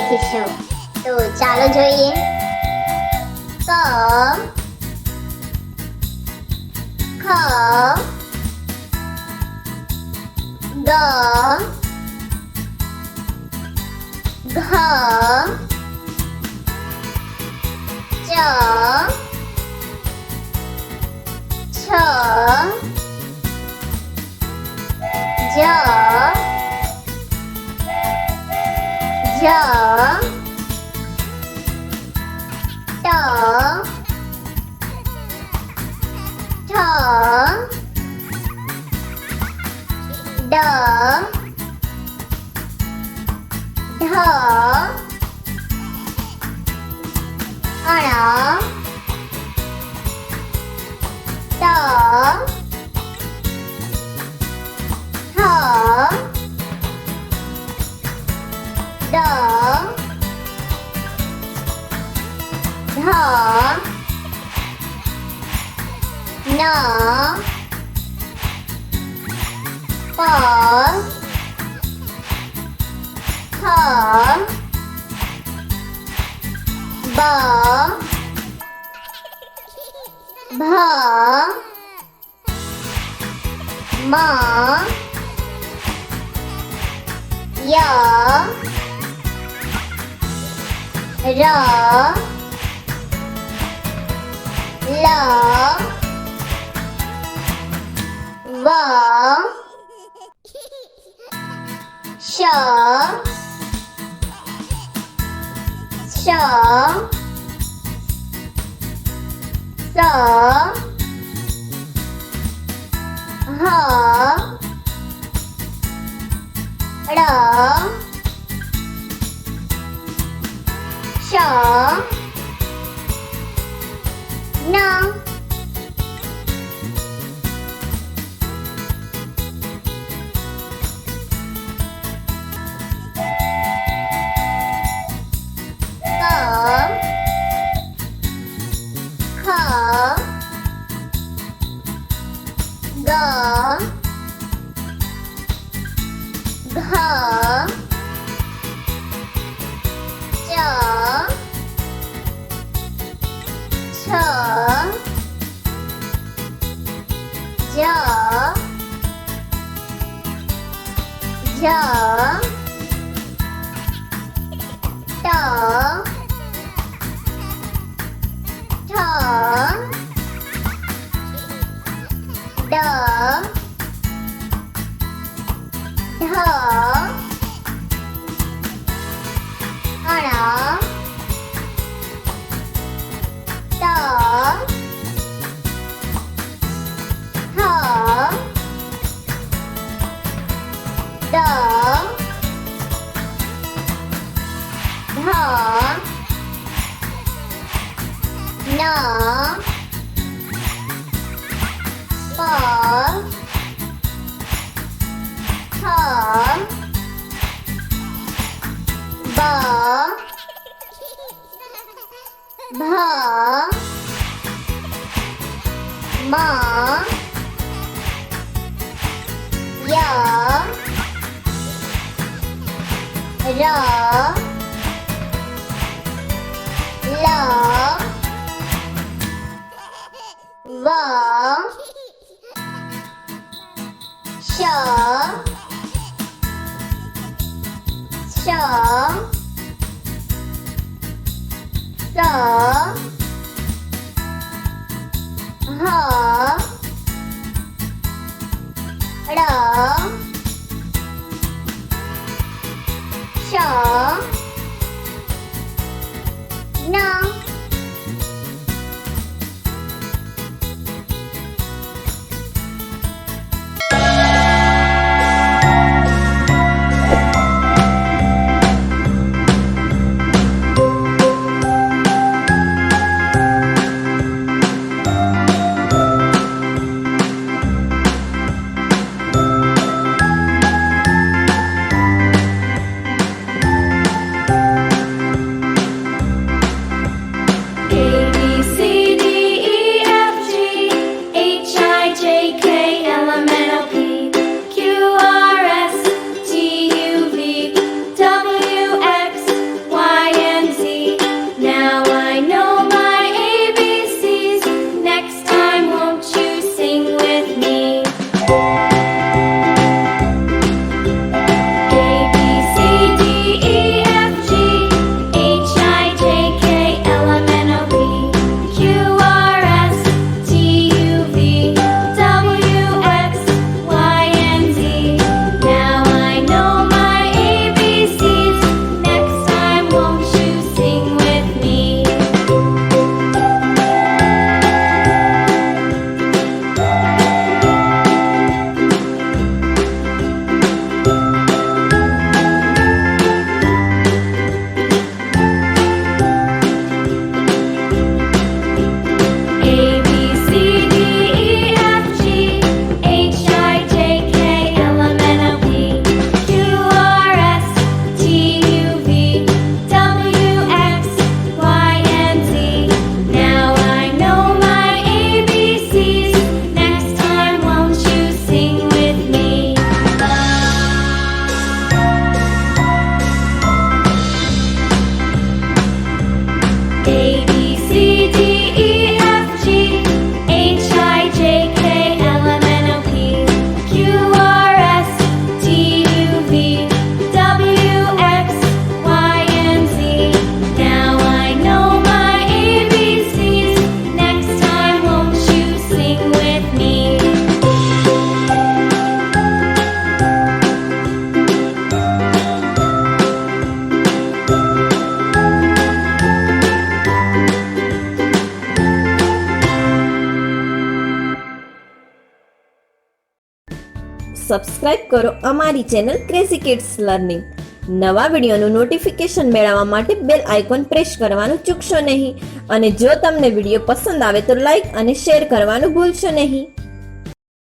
શીખીશું. તો ચાલો જોઈએ. ક ખ ગ ઘ ચ છ જ ઝ ટ ઠ ડ ઢ અણ ત થ દ ધ ન પ ફ બ ભ મ ય ર લ વ શ શ સ હ ળ શ ન ખ ગ ઘ ચ છ જ ઝ ટ ઠ ડ ઢ અણ ત થ દ ધ ન પ ફ બ ભ મ ય ર લ વ શ શ સ હ ળ શ ન સબસ્ક્રાઇબ કરો અમારી ચેનલ ક્રેઝી કિડ્સ લર્નિંગ. નવા વિડીયોનું નોટિફિકેશન મેળવવા માટે બેલ આઇકોન પ્રેસ કરવાનું ચૂકશો નહીં. અને જો તમને વિડીયો પસંદ આવે તો લાઈક અને શેર કરવાનું ભૂલશો નહીં.